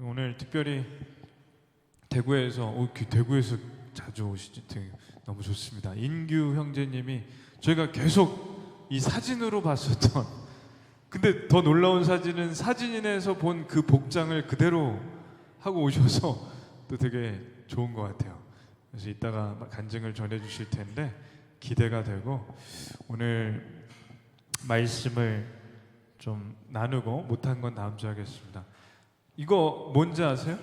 오늘 특별히 대구에서 자주 오시지 되게 너무 좋습니다. 인규 형제님이 저희가 계속 이 사진으로 봤었던 근데 더 놀라운 사진은 사진인에서 본 그 복장을 그대로 하고 오셔서 또 되게 좋은 것 같아요. 그래서 이따가 간증을 전해주실 텐데 기대가 되고 오늘 말씀을 좀 나누고 못한 건 다음 주에 하겠습니다. 이거 뭔지 아세요?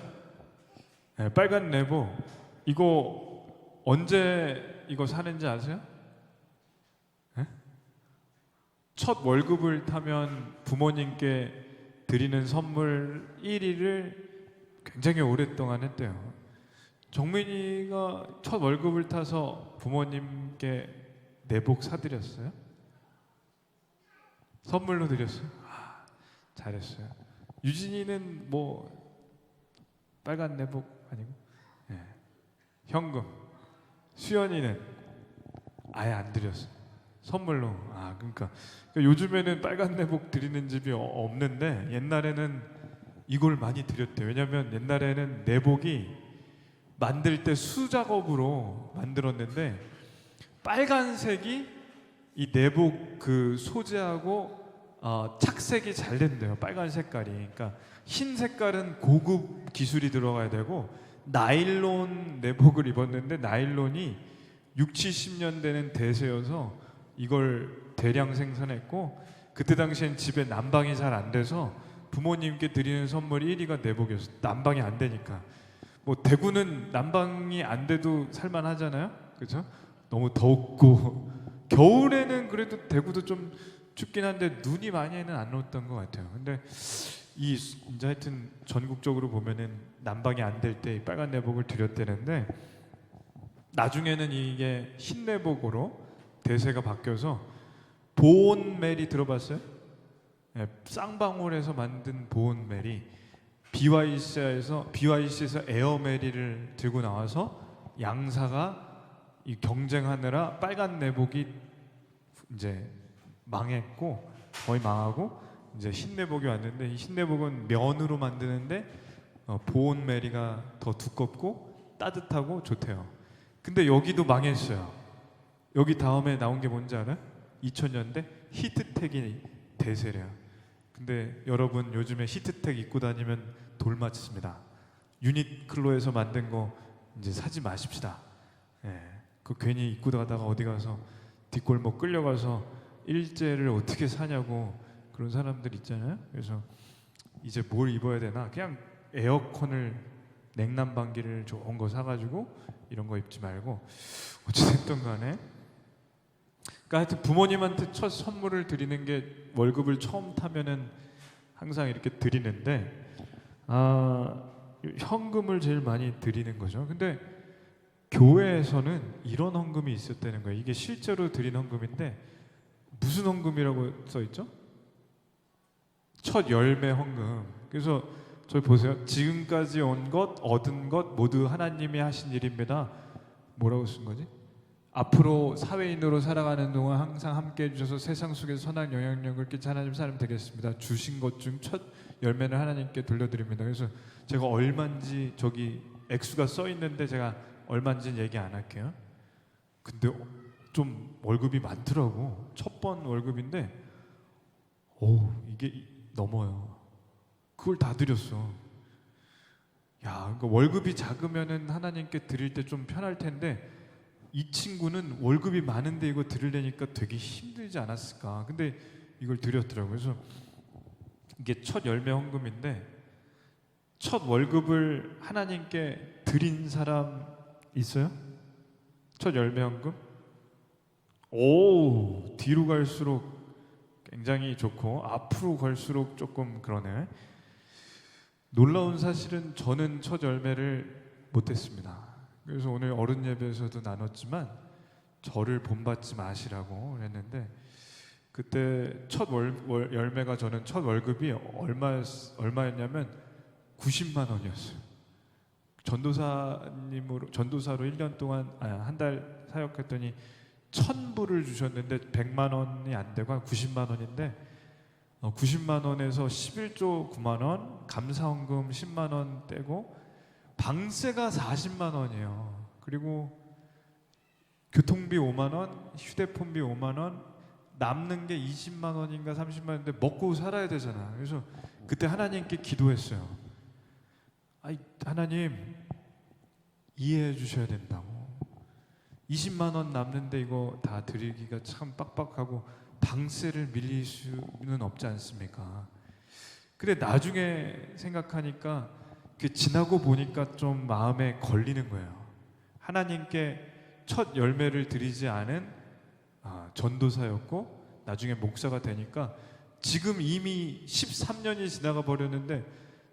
네, 빨간 내복 이거 언제 이거 사는지 아세요? 네? 첫 월급을 타면 부모님께 드리는 선물 1위를 굉장히 오랫동안 했대요. 정민이가 첫 월급을 타서 부모님께 내복 사드렸어요? 선물로 드렸어요? 아, 잘했어요. 유진이는 뭐 빨간 내복 아니고 현금. 수연이는 아예 안 드렸어요. 선물로. 아 그러니까 요즘에는 빨간 내복 드리는 집이 없는데 옛날에는 이걸 많이 드렸대요. 왜냐하면 옛날에는 내복이 만들 때 수작업으로 만들었는데 빨간색이 이 내복 그 소재하고 착색이 잘 된대요. 빨간 색깔이. 그러니까 흰 색깔은 고급 기술이 들어가야 되고 나일론 내복을 입었는데 나일론이 6, 70년대는 대세여서 이걸 대량 생산했고 그때 당시엔 집에 난방이 잘 안 돼서 부모님께 드리는 선물 1위가 내복이었어요. 난방이 안 되니까. 뭐 대구는 난방이 안 돼도 살만하잖아요. 그렇죠? 너무 덥고 겨울에는 그래도 대구도 좀 춥긴 한데 눈이 많이는 안 왔던 것 같아요. 근데 이제 하여튼 전국적으로 보면은 난방이 안 될 때 빨간 내복을 드렸대는데 나중에는 이게 흰 내복으로 대세가 바뀌어서 보온멜이 들어봤어요? 네, 쌍방울에서 만든 보온멜이 BYC에서 에어메리를 들고 나와서 양사가 이 경쟁하느라 빨간 내복이 이제 망했고 거의 망하고 이제 흰 내복이 왔는데 이 흰 내복은 면으로 만드는데 보온 메리가 더 두껍고 따뜻하고 좋대요. 근데 여기도 망했어요. 여기 다음에 나온 게 뭔지 알아요? 2000년대 히트텍이 대세래요. 근데 여러분 요즘에 히트텍 입고 다니면 돌 맞습니다. 유니클로에서 만든 거 이제 사지 마십시다. 그 괜히 입고 가다가 어디 가서 뒷골목 끌려가서 일제를 어떻게 사냐고 그런 사람들 있잖아요. 그래서 이제 뭘 입어야 되나 그냥 에어컨을 냉난방기를 좋은 거 사가지고 이런 거 입지 말고 어찌됐든 간에 그러니까 하여튼 부모님한테 첫 선물을 드리는 게 월급을 처음 타면은 항상 이렇게 드리는데 현금을 제일 많이 드리는 거죠. 근데 교회에서는 이런 헌금이 있었다는 거예요. 이게 실제로 드린 헌금인데 무슨 헌금이라고 써있죠? 첫 열매 헌금. 그래서 저희 보세요. 지금까지 온 것, 얻은 것 모두 하나님이 하신 일입니다. 뭐라고 쓴 거지? 앞으로 사회인으로 살아가는 동안 항상 함께 해주셔서 세상 속에서 선한 영향력을 끼친 하나님 사람 되겠습니다. 주신 것 중 첫 열매를 하나님께 돌려드립니다. 그래서 제가 얼마인지 저기 액수가 써 있는데 제가 얼마인지는 얘기 안 할게요. 근데 좀 월급이 많더라고. 첫 번 월급인데 이게 넘어요. 그걸 다 드렸어. 야, 그러니까 월급이 작으면은 하나님께 드릴 때 좀 편할 텐데 이 친구는 월급이 많은데 이거 드리려니까 되게 힘들지 않았을까. 근데 이걸 드렸더라고요. 그래서 이게 첫 열매 헌금인데 첫 월급을 하나님께 드린 사람 있어요? 첫 열매 헌금? 뒤로 갈수록 굉장히 좋고 앞으로 갈수록 조금 그러네. 놀라운 사실은 저는 첫 열매를 못했습니다. 그래서 오늘 어른 예배에서도 나눴지만 저를 본받지 마시라고 했는데 그때 첫 열매가 저는 첫 월급이 얼마였냐면 90만 원이었어요. 전도사로 1년 동안 한 달 사역했더니 1,000불을 주셨는데 100만 원이 안 되고 한 90만 원인데 90만 원에서 11조 9만 원, 감사원금 10만 원 떼고 방세가 40만 원이에요. 그리고 교통비 5만 원, 휴대폰비 5만 원, 남는 게 20만 원인가 30만 원인데 먹고 살아야 되잖아. 그래서 그때 하나님께 기도했어요. 아이, 하나님 이해해 주셔야 된다고. 20만 원 남는데 이거 다 드리기가 참 빡빡하고 방세를 밀릴 수는 없지 않습니까? 근데 나중에 생각하니까 지나고 보니까 좀 마음에 걸리는 거예요. 하나님께 첫 열매를 드리지 않은 전도사였고 나중에 목사가 되니까 지금 이미 13년이 지나가 버렸는데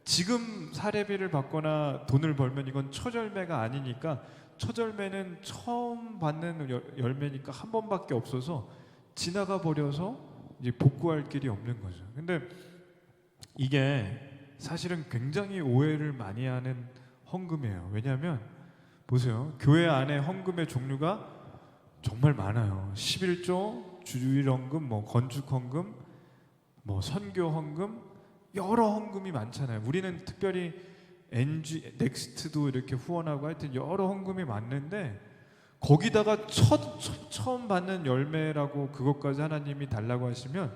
지금 사례비를 받거나 돈을 벌면 이건 첫 열매가 아니니까 첫 열매는 처음 받는 열매니까 한 번밖에 없어서 지나가 버려서 이제 복구할 길이 없는 거죠. 근데 이게 사실은 굉장히 오해를 많이 하는 헌금이에요. 왜냐하면 보세요. 교회 안에 헌금의 종류가 정말 많아요. 11조, 주일 헌금, 뭐 건축 헌금, 뭐 선교 헌금, 여러 헌금이 많잖아요. 우리는 특별히 NG, 넥스트도 이렇게 후원하고 하여튼 여러 헌금이 많는데 거기다가 처음 받는 열매라고 그것까지 하나님이 달라고 하시면,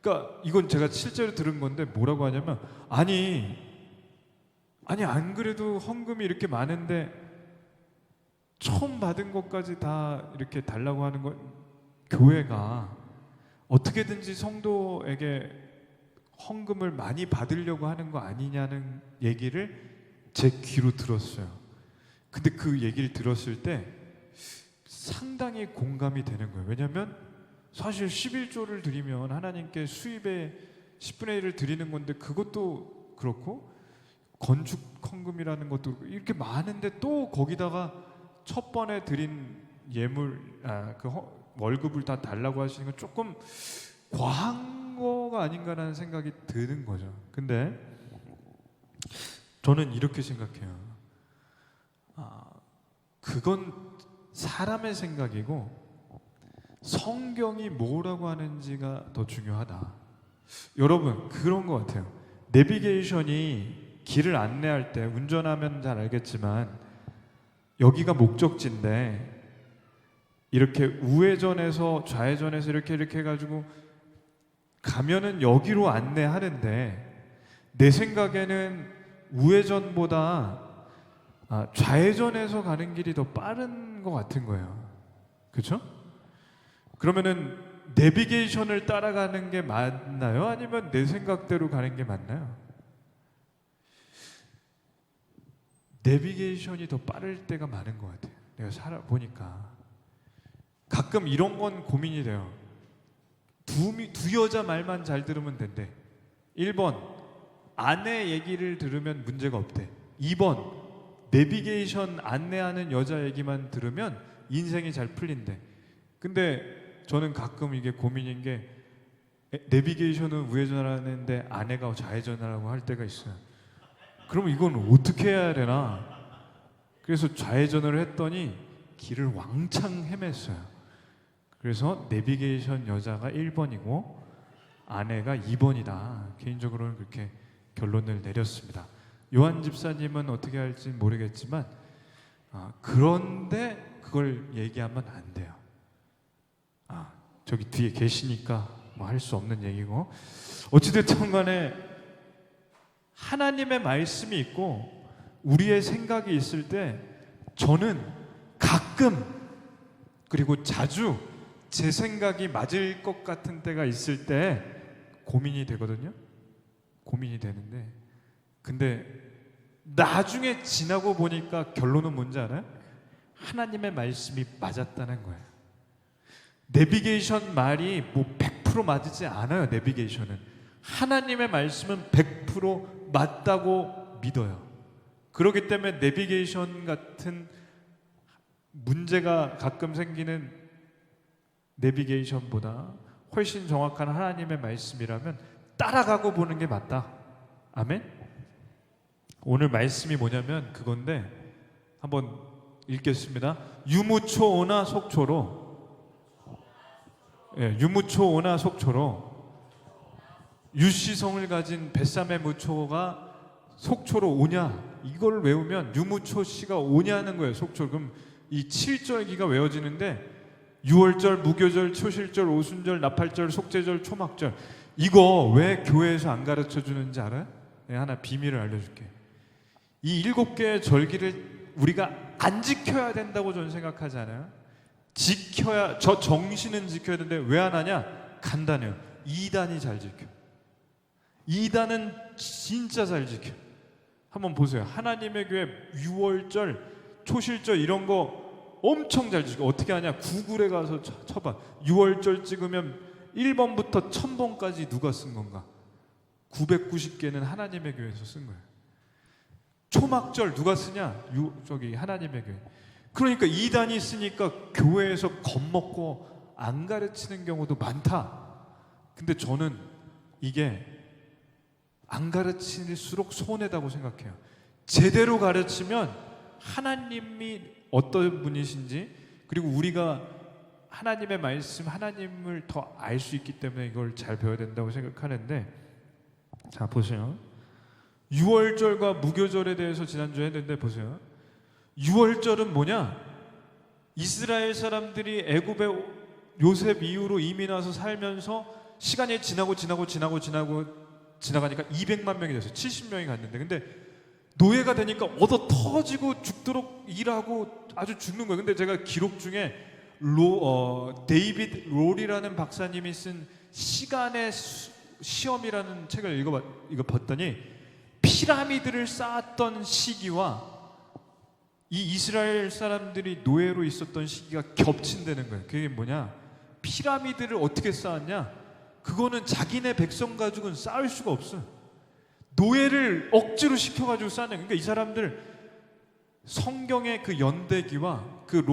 그러니까 이건 제가 실제로 들은 건데 뭐라고 하냐면 아니 안 그래도 헌금이 이렇게 많은데 처음 받은 것까지 다 이렇게 달라고 하는 건 교회가 어떻게든지 성도에게 헌금을 많이 받으려고 하는 거 아니냐는 얘기를 제 귀로 들었어요. 근데 그 얘기를 들었을 때 상당히 공감이 되는 거예요. 왜냐하면 사실 11조를 드리면 하나님께 수입의 10분의 1을 드리는 건데 그것도 그렇고 건축 헌금이라는 것도 이렇게 많은데 또 거기다가 첫 번에 드린 예물, 월급을 다 달라고 하시는 건 조금 과한 거가 아닌가라는 생각이 드는 거죠. 근데 저는 이렇게 생각해요. 그건 사람의 생각이고 성경이 뭐라고 하는지가 더 중요하다. 여러분 그런 것 같아요. 내비게이션이 길을 안내할 때 운전하면 잘 알겠지만 여기가 목적지인데 이렇게 우회전해서 좌회전해서 이렇게 해가지고 가면은 여기로 안내하는데 내 생각에는 우회전보다 좌회전해서 가는 길이 더 빠른 것 같은 거예요. 그렇죠? 그러면은 내비게이션을 따라가는 게 맞나요? 아니면 내 생각대로 가는 게 맞나요? 내비게이션이 더 빠를 때가 많은 것 같아요. 내가 살아보니까 가끔 이런 건 고민이 돼요. 두 여자 말만 잘 들으면 된대. 1번 아내 얘기를 들으면 문제가 없대. 2번 내비게이션 안내하는 여자 얘기만 들으면 인생이 잘 풀린대. 근데 저는 가끔 이게 고민인 게 내비게이션은 우회전하는데 아내가 좌회전하라고 할 때가 있어요. 그럼 이건 어떻게 해야 되나? 그래서 좌회전을 했더니 길을 왕창 헤맸어요. 그래서 내비게이션 여자가 1번이고 아내가 2번이다. 개인적으로는 그렇게 결론을 내렸습니다. 요한 집사님은 어떻게 할지 모르겠지만 그런데 그걸 얘기하면 안 돼요. 저기 뒤에 계시니까 뭐 할 수 없는 얘기고 어찌됐든 간에 하나님의 말씀이 있고 우리의 생각이 있을 때 저는 가끔 그리고 자주 제 생각이 맞을 것 같은 때가 있을 때 고민이 되거든요. 고민이 되는데 근데 나중에 지나고 보니까 결론은 뭔지 알아요? 하나님의 말씀이 맞았다는 거예요. 내비게이션 말이 뭐 100% 맞지 않아요. 내비게이션은 하나님의 말씀은 100% 맞다고 믿어요. 그렇기 때문에 내비게이션 같은 문제가 가끔 생기는 내비게이션보다 훨씬 정확한 하나님의 말씀이라면 따라가고 보는 게 맞다. 아멘? 오늘 말씀이 뭐냐면 그건데 한번 읽겠습니다. 유무초오나 속초로 유무초오나 속초로 유시성을 가진 벳삼의 무초가 속초로 오냐, 이걸 외우면 유무초 씨가 오냐는 거예요. 속초. 그럼 이 7절기가 외워지는데, 유월절, 무교절, 초실절, 오순절, 나팔절, 속죄절, 초막절, 이거 왜 교회에서 안 가르쳐 주는지 알아요? 네, 하나 비밀을 알려줄게. 이 7개의 절기를 우리가 안 지켜야 된다고 저는 생각하지 않아요? 지켜야, 저 정신은 지켜야 되는데 왜 안 하냐? 간단해요. 이단이 잘 지켜. 이단은 진짜 잘 지켜. 한번 보세요. 하나님의 교회 유월절, 초실절 이런 거 엄청 잘 지켜. 어떻게 하냐? 구글에 가서 쳐봐. 유월절 찍으면 1번부터 1000번까지 누가 쓴 건가? 990개는 하나님의 교회에서 쓴 거예요. 초막절 누가 쓰냐? 저기 하나님의 교회. 그러니까 이단이 쓰니까 교회에서 겁먹고 안 가르치는 경우도 많다. 근데 저는 이게 안 가르칠수록 손해다고 생각해요. 제대로 가르치면 하나님이 어떤 분이신지, 그리고 우리가 하나님의 말씀, 하나님을 더 알 수 있기 때문에 이걸 잘 배워야 된다고 생각하는데, 자 보세요. 유월절과 무교절에 대해서 지난주에 했는데 보세요. 유월절은 뭐냐? 이스라엘 사람들이 애굽에 요셉 이후로 이민 와서 살면서 시간이 지나가니까 200만 명이 됐어요. 70명이 갔는데, 근데 노예가 되니까 얻어 터지고 죽도록 일하고 아주 죽는 거예요. 근데 제가 기록 중에 데이비드 롤이라는 박사님이 쓴 시간의 시험이라는 책을 읽어봤더니 피라미드를 쌓았던 시기와 이 이스라엘 사람들이 노예로 있었던 시기가 겹친다는 거예요. 그게 뭐냐? 피라미드를 어떻게 쌓았냐? 그거는 자기네 백성 가지고는 쌓을 수가 없어요. 노예를 억지로 시켜가지고 쌓는. 그러니까 이 사람들 성경의 그 연대기와 그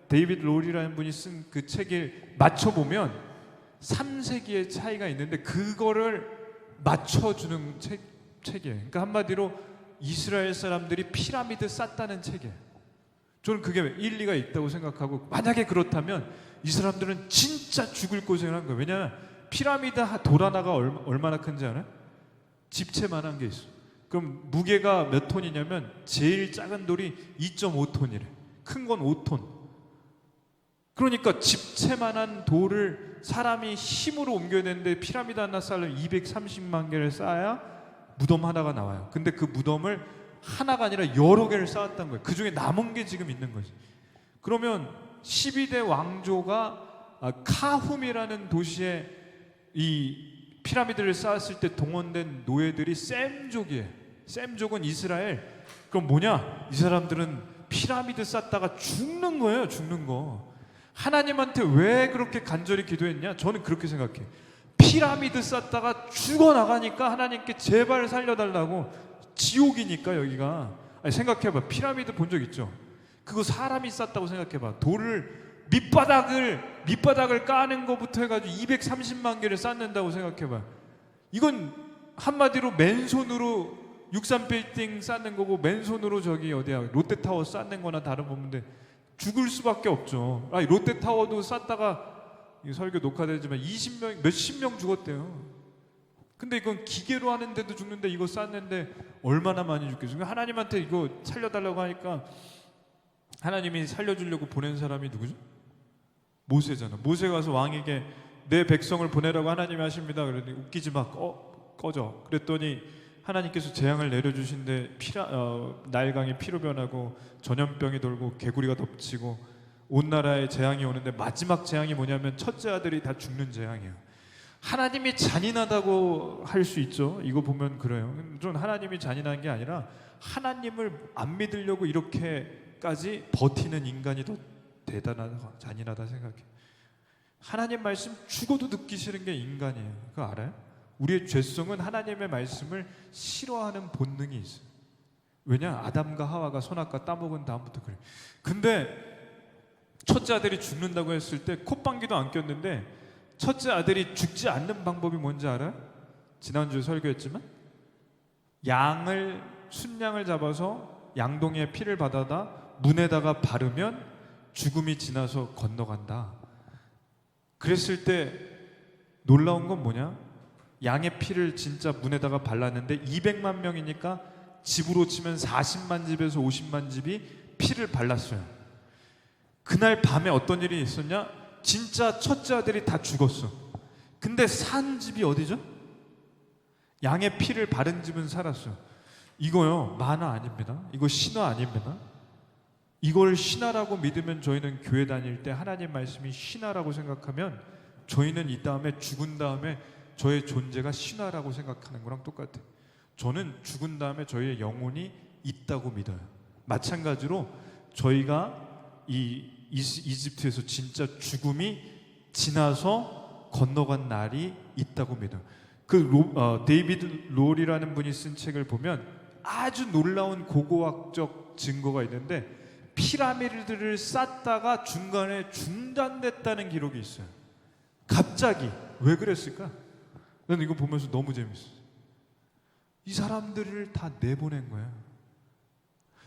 데이비드 롤이라는 분이 쓴 그 책에 맞춰보면 3세기의 차이가 있는데 그거를 맞춰주는 책이에요. 그러니까 한마디로 이스라엘 사람들이 피라미드 쌓았다는 책이에요. 저는 그게 일리가 있다고 생각하고, 만약에 그렇다면 이 사람들은 진짜 죽을 고생을 한 거예요. 왜냐하면 피라미드 돌 하나가 얼마나 큰지 알아요? 집채만한 게 있어. 그럼 무게가 몇 톤이냐면 제일 작은 돌이 2.5톤이래. 큰 건 5톤. 그러니까 집채만한 돌을 사람이 힘으로 옮겨야 되는데 피라미드 하나 쌓으려면 230만 개를 쌓아야 무덤 하나가 나와요. 근데 그 무덤을 하나가 아니라 여러 개를 쌓았다는 거예요. 그 중에 남은 게 지금 있는 거지. 그러면 12대 왕조가 카훔이라는 도시에 이 피라미드를 쌓았을 때 동원된 노예들이 셈족이에요. 셈족은 이스라엘. 그럼 뭐냐? 이 사람들은 피라미드 쌓다가 죽는 거예요. 죽는 거. 하나님한테 왜 그렇게 간절히 기도했냐? 저는 그렇게 생각해요. 피라미드 쌓다가 죽어나가니까 하나님께 제발 살려달라고. 지옥이니까 여기가. 아니, 생각해봐. 피라미드 본 적 있죠? 그거 사람이 쌓다고 생각해봐. 돌을 밑바닥을 까는 것부터 해가지고 230만 개를 쌓는다고 생각해봐. 이건 한마디로 맨손으로 63빌딩 쌓는 거고, 맨손으로 저기 어디야 롯데타워 쌓는 거나 다름없는데 죽을 수밖에 없죠. 롯데타워도 쌓다가 설교 녹화되지만 20명, 몇십 명 죽었대요. 근데 이건 기계로 하는데도 죽는데 이거 쌓는데 얼마나 많이 죽겠어요. 하나님한테 이거 살려달라고 하니까 하나님이 살려주려고 보낸 사람이 누구죠? 모세잖아. 모세가 가서 왕에게 내 백성을 보내라고 하나님이 하십니다. 그러더니 웃기지 마. 꺼져. 그랬더니 하나님께서 재앙을 내려주신데 나일강이 피로 변하고 전염병이 돌고 개구리가 덮치고 온 나라에 재앙이 오는데 마지막 재앙이 뭐냐면 첫째 아들이 다 죽는 재앙이에요. 하나님이 잔인하다고 할 수 있죠. 이거 보면 그래요. 좀 하나님이 잔인한 게 아니라 하나님을 안 믿으려고 이렇게까지 버티는 인간이 더 대단하다, 잔인하다 생각해. 하나님 말씀 죽어도 듣기 싫은 게 인간이에요. 그거 알아요? 우리의 죄성은 하나님의 말씀을 싫어하는 본능이 있어요. 왜냐? 아담과 하와가 선악과 따먹은 다음부터 그래. 근데 첫째 아들이 죽는다고 했을 때 콧방귀도 안 꼈는데 첫째 아들이 죽지 않는 방법이 뭔지 알아요? 지난주에 설교했지만 순양을 잡아서 양동이에 피를 받아다 문에다가 바르면 죽음이 지나서 건너간다. 그랬을 때 놀라운 건 뭐냐? 양의 피를 진짜 문에다가 발랐는데 200만 명이니까 집으로 치면 40만 집에서 50만 집이 피를 발랐어요. 그날 밤에 어떤 일이 있었냐? 진짜 첫째 아들이 다 죽었어. 근데 산 집이 어디죠? 양의 피를 바른 집은 살았어요. 이거요, 만화 아닙니다. 이거 신화 아닙니다. 이걸 신화라고 믿으면 저희는 교회 다닐 때 하나님 말씀이 신화라고 생각하면 저희는 이 다음에 죽은 다음에 저의 존재가 신화라고 생각하는 거랑 똑같아요. 저는 죽은 다음에 저희의 영혼이 있다고 믿어요. 마찬가지로 저희가 이 이집트에서 진짜 죽음이 지나서 건너간 날이 있다고 믿어요. 데이비드 롤이라는 분이 쓴 책을 보면 아주 놀라운 고고학적 증거가 있는데 피라미드를 쌓다가 중간에 중단됐다는 기록이 있어요. 갑자기 왜 그랬을까? 나는 이거 보면서 너무 재밌어요. 이 사람들을 다 내보낸 거예요.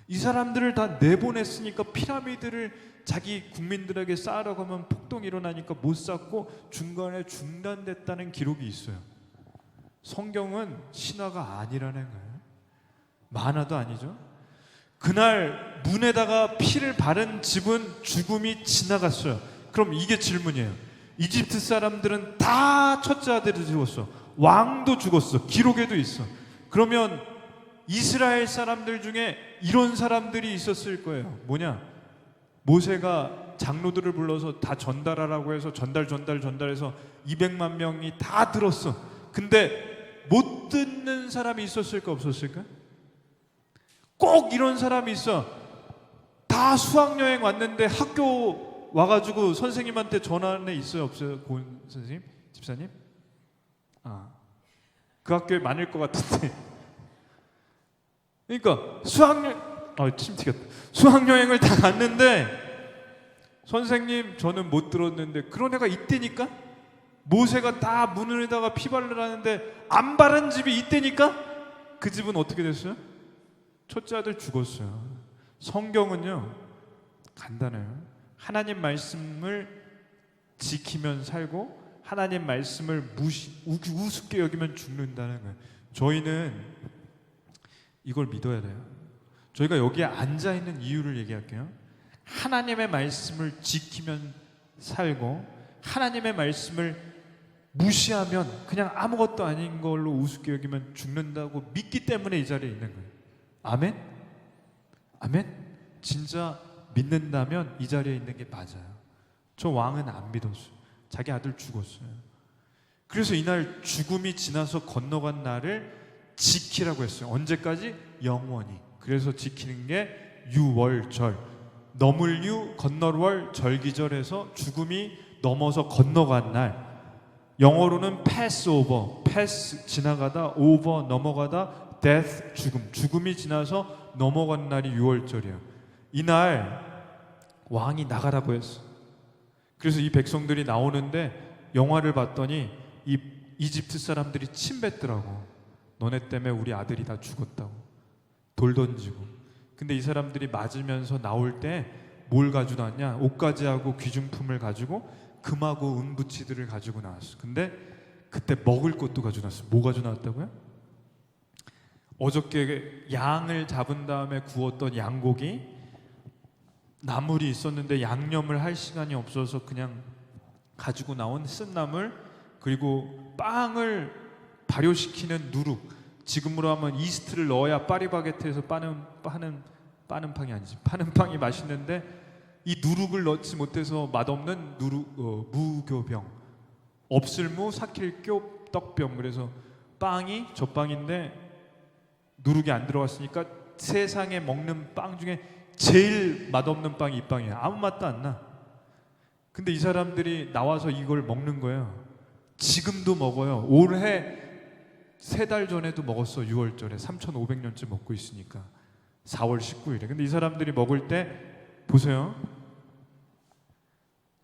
이 사람들을 다 내보냈으니까 피라미드를 자기 국민들에게 쌓으라고 하면 폭동이 일어나니까 못 쌓고 중간에 중단됐다는 기록이 있어요. 성경은 신화가 아니라는 거예요. 만화도 아니죠. 그날 문에다가 피를 바른 집은 죽음이 지나갔어요. 그럼 이게 질문이에요. 이집트 사람들은 다 첫째 아들이 죽었어. 왕도 죽었어. 기록에도 있어. 그러면 이스라엘 사람들 중에 이런 사람들이 있었을 거예요. 뭐냐? 모세가 장로들을 불러서 다 전달하라고 해서 전달해서 200만 명이 다 들었어. 근데 못 듣는 사람이 있었을까 없었을까? 꼭 이런 사람이 있어. 다 수학여행 왔는데 학교 와가지고 선생님한테 전화한 애 있어요 없어요? 고은 선생님? 집사님? 그 학교에 많을 것 같은데. 그러니까 침 튀겼다. 수학여행을 다 갔는데 선생님 저는 못 들었는데 그런 애가 있대니까. 모세가 다 문에다가 피 바르라는데 안 바른 집이 있대니까 그 집은 어떻게 됐어요? 첫째 아들 죽었어요. 성경은요 간단해요. 하나님 말씀을 지키면 살고 하나님 말씀을 우습게 여기면 죽는다는 거예요. 저희는 이걸 믿어야 돼요. 저희가 여기에 앉아있는 이유를 얘기할게요. 하나님의 말씀을 지키면 살고 하나님의 말씀을 무시하면 그냥 아무것도 아닌 걸로 우습게 여기면 죽는다고 믿기 때문에 이 자리에 있는 거예요. 아멘? 아멘? 진짜 믿는다면 이 자리에 있는 게 맞아요. 저 왕은 안 믿었어요. 자기 아들 죽었어요. 그래서 이날 죽음이 지나서 건너간 날을 지키라고 했어요. 언제까지? 영원히. 그래서 지키는 게 유월절, 넘을유 건널월 절기절에서 죽음이 넘어서 건너간 날. 영어로는 패스오버, 패스 지나가다, 오버 넘어가다, 데스 죽음이 지나서 넘어간 날이 유월절이에요. 이날 왕이 나가라고 했어. 그래서 이 백성들이 나오는데 영화를 봤더니 이 이집트 사람들이 침뱉더라고. 너네 때문에 우리 아들이 다 죽었다고. 돌 던지고. 근데 이 사람들이 맞으면서 나올 때 뭘 가지고 나왔냐? 옷가지하고 귀중품을 가지고 금하고 은부치들을 가지고 나왔어. 근데 그때 먹을 것도 가지고 나왔어. 뭐 가지고 나왔다고요? 어저께 양을 잡은 다음에 구웠던 양고기, 나물이 있었는데 양념을 할 시간이 없어서 그냥 가지고 나온 쓴나물, 그리고 빵을 발효시키는 누룩. 지금으로 하면 이스트를 넣어야 파리바게트에서 빠는 빵이 아니지. 파는 빵이 맛있는데 이 누룩을 넣지 못해서 맛없는 무교병, 없을무 사킬교 떡병. 그래서 빵이 젖빵인데 누룩이 안 들어갔으니까 세상에 먹는 빵 중에 제일 맛없는 빵이 이 빵이에요. 아무 맛도 안 나. 근데 이 사람들이 나와서 이걸 먹는 거예요. 지금도 먹어요. 올해 3달 전에도 먹었어. 6월절에 3,500년째 먹고 있으니까 4월 19일에. 근데 이 사람들이 먹을 때 보세요.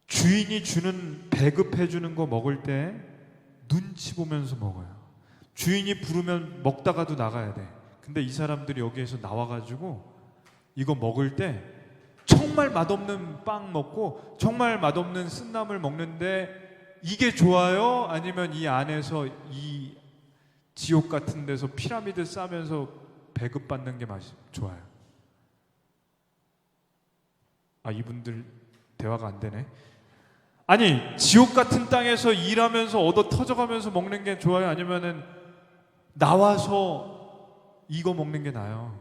주인이 주는 배급해 주는 거 먹을 때 눈치 보면서 먹어요. 주인이 부르면 먹다가도 나가야 돼. 근데 이 사람들이 여기에서 나와가지고 이거 먹을 때 정말 맛없는 빵 먹고 정말 맛없는 쓴나물 먹는데 이게 좋아요? 아니면 이 안에서 이 지옥 같은 데서 피라미드 싸면서 배급받는 게 좋아요? 아, 이분들 대화가 안 되네. 아니, 지옥 같은 땅에서 일하면서 얻어 터져가면서 먹는 게 좋아요? 아니면은 나와서 이거 먹는 게 나아요?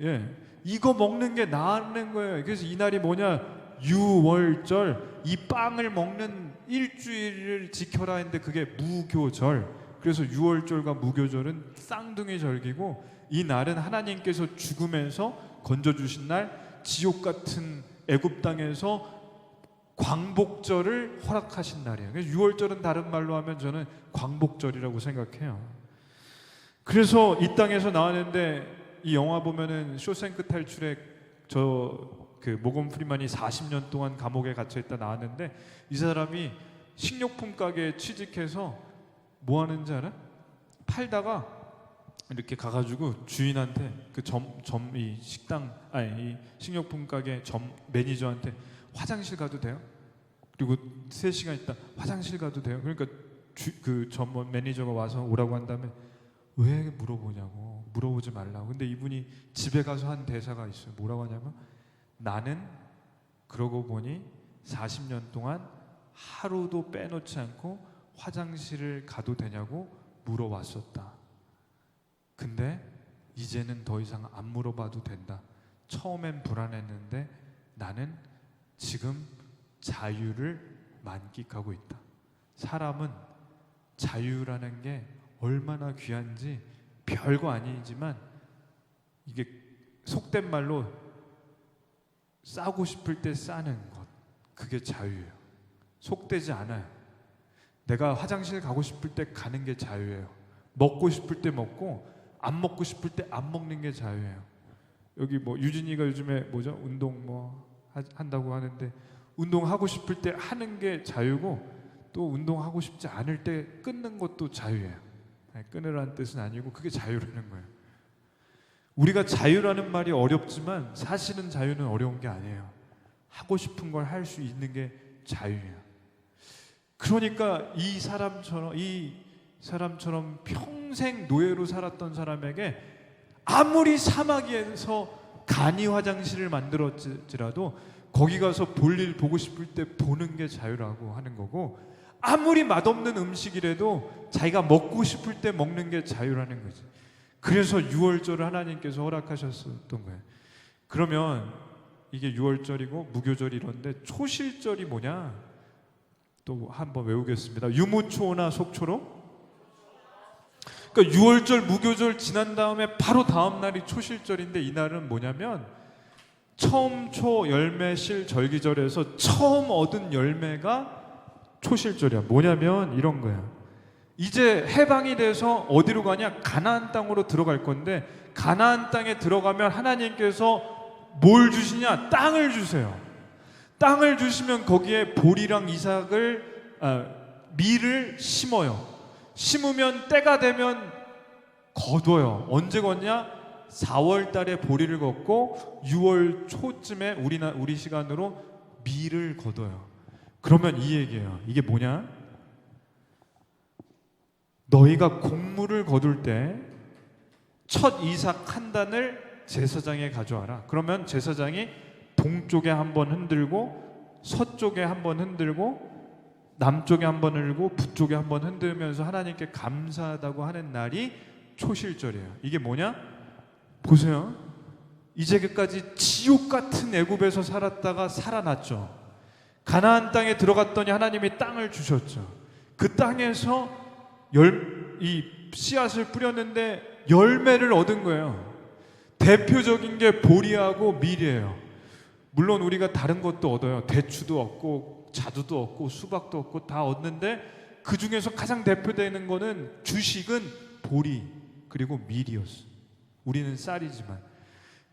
예, 이거 먹는 게 나은 거예요. 그래서 이 날이 뭐냐? 유월절, 이 빵을 먹는 일주일을 지켜라 했는데 그게 무교절. 그래서 유월절과 무교절은 쌍둥이 절기고, 이 날은 하나님께서 죽으면서 건져주신 날, 지옥 같은 애굽 땅에서 광복절을 허락하신 날이에요. 그래서 유월절은 다른 말로 하면 저는 광복절이라고 생각해요. 그래서 이 땅에서 나왔는데, 이 영화 보면은 쇼생크 탈출에 그 모건 프리만이 40년 동안 감옥에 갇혀 있다 나왔는데, 이 사람이 식료품 가게에 취직해서 뭐 하는지 알아? 팔다가 이렇게 가가지고 주인한테, 그 이 식당, 아니 이 식료품 가게 매니저한테 화장실 가도 돼요? 그리고 3시간 있다 화장실 가도 돼요? 그러니까 그 매니저가 와서 오라고 한 다음에 왜 물어보냐고, 물어보지 말라고. 근데 이분이 집에 가서 한 대사가 있어요. 뭐라고 하냐면, 나는 그러고 보니 40년 동안 하루도 빼놓지 않고 화장실을 가도 되냐고 물어왔었다. 근데 이제는 더 이상 안 물어봐도 된다. 처음엔 불안했는데 나는 지금 자유를 만끽하고 있다. 사람은 자유라는 게 얼마나 귀한지 별거 아니지만, 이게 속된 말로 싸고 싶을 때 싸는 것, 그게 자유예요. 속되지 않아요. 내가 화장실 가고 싶을 때 가는 게 자유예요. 먹고 싶을 때 먹고 안 먹고 싶을 때 안 먹는 게 자유예요. 여기 뭐 유진이가 요즘에 뭐죠? 운동 한다고 하는데, 운동하고 싶을 때 하는 게 자유고, 또 운동하고 싶지 않을 때 끊는 것도 자유예요. 끊으라는 뜻은 아니고 그게 자유라는 거예요. 우리가 자유라는 말이 어렵지만 사실은 자유는 어려운 게 아니에요. 하고 싶은 걸 할 수 있는 게 자유예요. 그러니까 이 사람처럼 평생 노예로 살았던 사람에게 아무리 사마귀에서 간이 화장실을 만들었지라도 거기 가서 볼일 보고 싶을 때 보는 게 자유라고 하는 거고, 아무리 맛없는 음식이라도 자기가 먹고 싶을 때 먹는 게 자유라는 거지. 그래서 유월절을 하나님께서 허락하셨던 거예요. 그러면 이게 유월절이고 무교절이 이런데, 초실절이 뭐냐? 또 한번 외우겠습니다. 유무초나 속초로. 그러니까 유월절 무교절 지난 다음에 바로 다음 날이 초실절인데, 이 날은 뭐냐면 처음 초 열매 실 절기절에서 처음 얻은 열매가 초실절이야. 뭐냐면 이런 거야. 이제 해방이 돼서 어디로 가냐? 가나안 땅으로 들어갈 건데, 가나안 땅에 들어가면 하나님께서 뭘 주시냐? 땅을 주세요. 땅을 주시면 거기에 보리랑 밀을 심어요. 심으면 때가 되면 거둬요. 언제 걷냐? 4월 달에 보리를 걷고 6월 초쯤에 우리 시간으로 밀을 거둬요. 그러면 이 얘기예요. 이게 뭐냐? 너희가 곡물을 거둘 때 첫 이삭 한 단을 제사장에 가져와라. 그러면 제사장이 동쪽에 한번 흔들고, 서쪽에 한번 흔들고, 남쪽에 한번 흔들고, 북쪽에 한번 흔들면서 하나님께 감사하다고 하는 날이 초실절이에요. 이게 뭐냐? 보세요. 이제까지 지옥 같은 애굽에서 살았다가 살아났죠. 가나안 땅에 들어갔더니 하나님이 땅을 주셨죠. 그 땅에서 이 씨앗을 뿌렸는데 열매를 얻은 거예요. 대표적인 게 보리하고 밀이에요. 물론 우리가 다른 것도 얻어요. 대추도 얻고 자두도 얻고 수박도 얻고 다 얻는데, 그 중에서 가장 대표되는 거는 주식은 보리 그리고 밀이었어요. 우리는 쌀이지만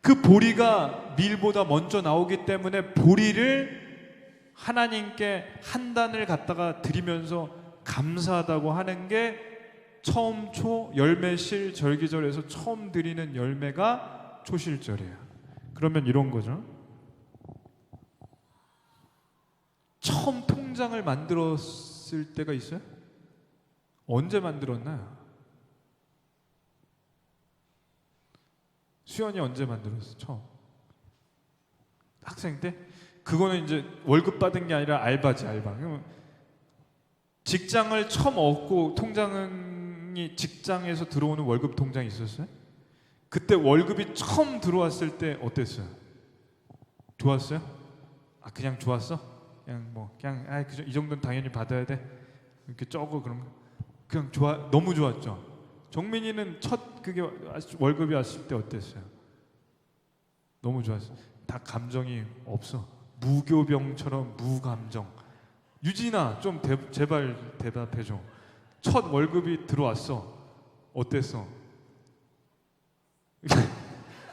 그 보리가 밀보다 먼저 나오기 때문에 보리를 하나님께 한 단을 갖다가 드리면서 감사하다고 하는 게 처음 초 열매실 절기절에서 처음 드리는 열매가 초실절이에요. 그러면 이런 거죠. 처음 통장을 만들었을 때가 있어요? 언제 만들었나요? 수연이 언제 만들었어? 처음 학생 때? 그거는 이제 월급 받은 게 아니라 알바지, 알바. 그러면 직장을 처음 얻고 통장이 직장에서 들어오는 월급 통장이 있었어요? 그때 월급이 처음 들어왔을 때 어땠어요? 좋았어요? 아, 그냥 좋았어? 그냥 뭐 그냥 이 정도는 당연히 받아야 돼. 이렇게 적어 그런 거. 그냥 좋아, 너무 좋았죠. 정민이는 첫 그게 월급이 왔을 때 어땠어요? 너무 좋았어. 다 감정이 없어. 무교병처럼 무감정. 유진아, 좀 제발 대답해줘. 첫 월급이 들어왔어. 어땠어?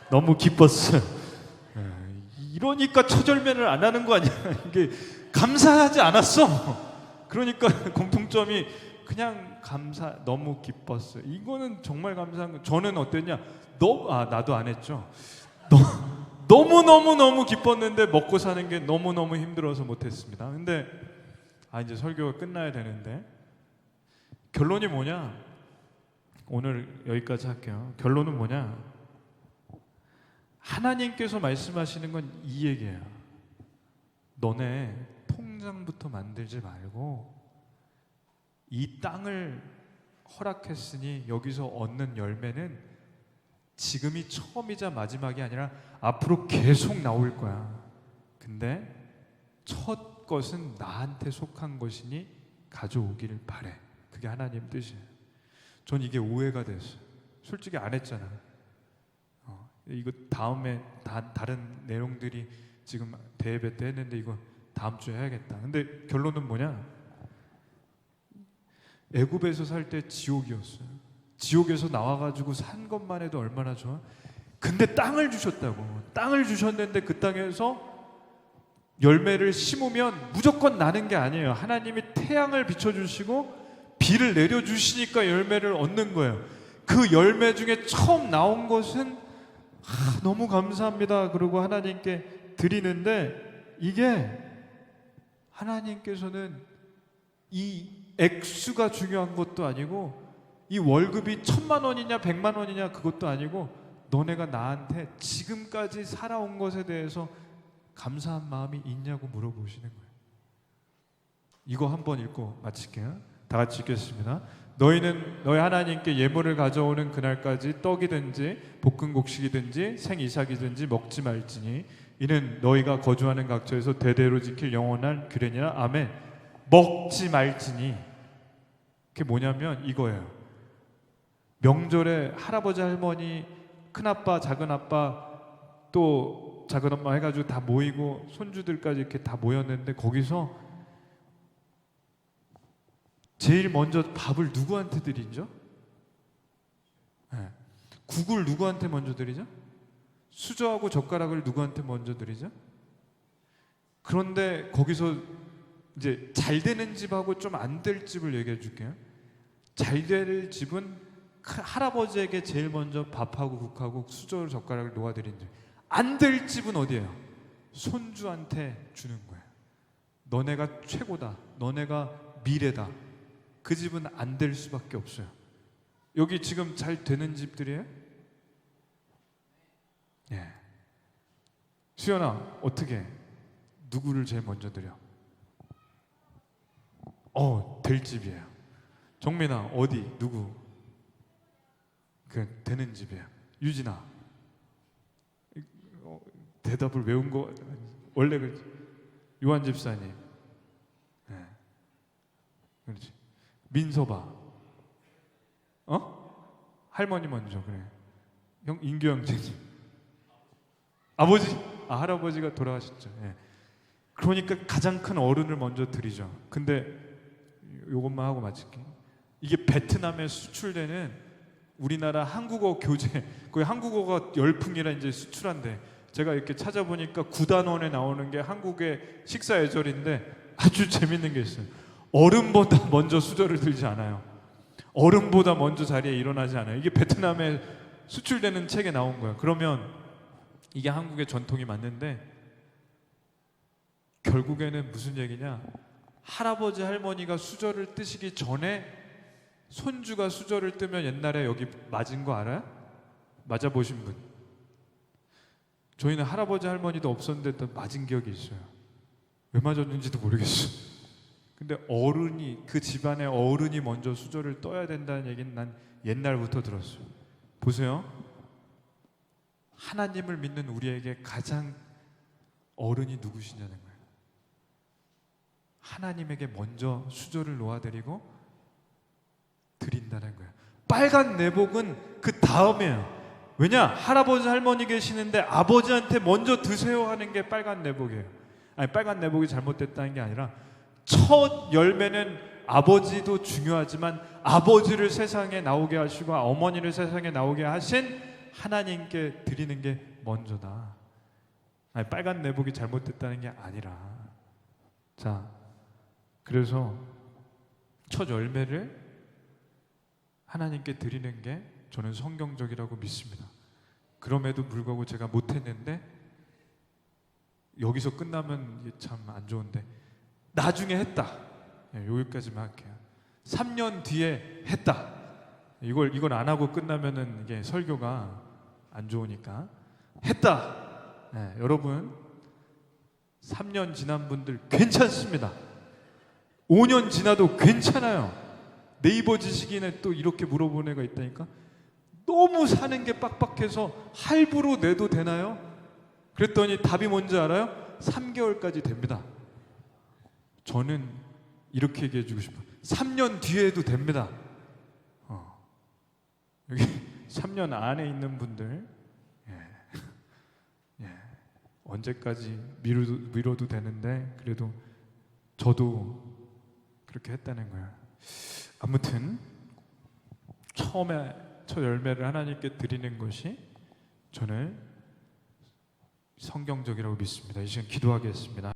너무 기뻤어. 이러니까 처절면을 안 하는 거 아니야? 이게 감사하지 않았어. 그러니까 공통점이 그냥 너무 기뻤어. 이거는 정말 감사한 거. 저는 어땠냐? 나도 안 했죠. 너무 기뻤는데 먹고 사는 게 너무 힘들어서 못했습니다. 근데 이제 설교가 끝나야 되는데 결론이 뭐냐? 오늘 여기까지 할게요. 결론은 뭐냐? 하나님께서 말씀하시는 건 이 얘기예요. 너네 통장부터 만들지 말고 이 땅을 허락했으니 여기서 얻는 열매는 지금이 처음이자 마지막이 아니라 앞으로 계속 나올 거야. 근데 첫 것은 나한테 속한 것이니 가져오기를 바래. 그게 하나님 뜻이에요. 전 이게 오해가 됐어요. 솔직히 안 했잖아. 이거 다음에 다른 내용들이 지금 대예배 때 했는데 이거 다음 주에 해야겠다. 근데 결론은 뭐냐? 애굽에서 살 때 지옥이었어요. 지옥에서 나와가지고 산 것만 해도 얼마나 좋아? 근데 땅을 주셨다고. 땅을 주셨는데 그 땅에서 열매를 심으면 무조건 나는 게 아니에요. 하나님이 태양을 비춰주시고 비를 내려주시니까 열매를 얻는 거예요. 그 열매 중에 처음 나온 것은 너무 감사합니다. 그러고 하나님께 드리는데 이게 하나님께서는 이 액수가 중요한 것도 아니고 이 월급이 1,000만 원이냐 100만 원이냐 그것도 아니고 너네가 나한테 지금까지 살아온 것에 대해서 감사한 마음이 있냐고 물어보시는 거예요. 이거 한번 읽고 마칠게요. 다 같이 읽겠습니다. 너희는 너희 하나님께 예물을 가져오는 그날까지 떡이든지 볶은 곡식이든지 생이삭이든지 먹지 말지니 이는 너희가 거주하는 각처에서 대대로 지킬 영원한 규례니라. 아멘. 먹지 말지니 그게 뭐냐면 이거예요. 명절에 할아버지 할머니 큰아빠 작은아빠 또 작은엄마 해가지고 다 모이고 손주들까지 이렇게 다 모였는데 거기서 제일 먼저 밥을 누구한테 드리죠? 네. 국을 누구한테 먼저 드리죠? 수저하고 젓가락을 누구한테 먼저 드리죠? 그런데 거기서 이제 잘 되는 집하고 좀 안 될 집을 얘기해 줄게요. 잘 될 집은 할아버지에게 제일 먼저 밥하고 국하고 수저 젓가락을 놓아드린 집. 안 될 집은 어디예요? 손주한테 주는 거예요. 너네가 최고다. 너네가 미래다. 그 집은 안 될 수밖에 없어요. 여기 지금 잘 되는 집들이에요? 예. 수연아, 어떻게? 누구를 제일 먼저 드려? 될 집이에요. 정민아, 어디? 누구? 그 되는 집이에요. 유진아, 대답을 외운 거 원래 그렇지. 요한 집사님, 네. 그렇지. 민서봐, 할머니 먼저 그래. 형 인규 형제님, 아버지, 할아버지가 돌아가셨죠. 네. 그러니까 가장 큰 어른을 먼저 드리죠. 근데 요것만 하고 마칠게. 이게 베트남에 수출되는 우리나라 한국어 교재, 거의 한국어가 열풍이라 이제 수출한대. 제가 이렇게 찾아보니까 9단원에 나오는 게 한국의 식사 예절인데 아주 재밌는 게 있어요. 어른보다 먼저 수저를 들지 않아요. 어른보다 먼저 자리에 일어나지 않아요. 이게 베트남에 수출되는 책에 나온 거예요. 그러면 이게 한국의 전통이 맞는데 결국에는 무슨 얘기냐? 할아버지 할머니가 수저를 뜨시기 전에 손주가 수저를 뜨면 옛날에 여기 맞은 거 알아요? 맞아보신 분? 저희는 할아버지 할머니도 없었는데 또 맞은 기억이 있어요. 왜 맞았는지도 모르겠어요. 근데 어른이, 그 집안의 어른이 먼저 수저를 떠야 된다는 얘기는 난 옛날부터 들었어요. 보세요. 하나님을 믿는 우리에게 가장 어른이 누구시냐는 거예요. 하나님에게 먼저 수저를 놓아드리고 드린다는 거예요. 빨간 내복은 그 다음이에요. 왜냐? 할아버지 할머니 계시는데 아버지한테 먼저 드세요 하는 게 빨간 내복이에요. 아니, 빨간 내복이 잘못됐다는 게 아니라 첫 열매는 아버지도 중요하지만 아버지를 세상에 나오게 하시고 어머니를 세상에 나오게 하신 하나님께 드리는 게 먼저다. 아니, 빨간 내복이 잘못됐다는 게 아니라, 자, 그래서 첫 열매를 하나님께 드리는 게 저는 성경적이라고 믿습니다. 그럼에도 불구하고 제가 못했는데 여기서 끝나면 참 안 좋은데 나중에 했다. 여기까지만 할게요. 3년 뒤에 했다. 이걸 안 하고 끝나면은 이게 설교가 안 좋으니까 했다. 네, 여러분 3년 지난 분들 괜찮습니다. 5년 지나도 괜찮아요. 네이버 지식인에 또 이렇게 물어보는 애가 있다니까. 너무 사는 게 빡빡해서 할부로 내도 되나요? 그랬더니 답이 뭔지 알아요? 3개월까지 됩니다. 저는 이렇게 얘기해 주고 싶어요. 3년 뒤에도 됩니다. 여기 3년 안에 있는 분들, 언제까지 미뤄도 되는데 그래도 저도 그렇게 했다는 거예요. 아무튼 처음에 첫 열매를 하나님께 드리는 것이 저는 성경적이라고 믿습니다. 이 시간 기도하겠습니다.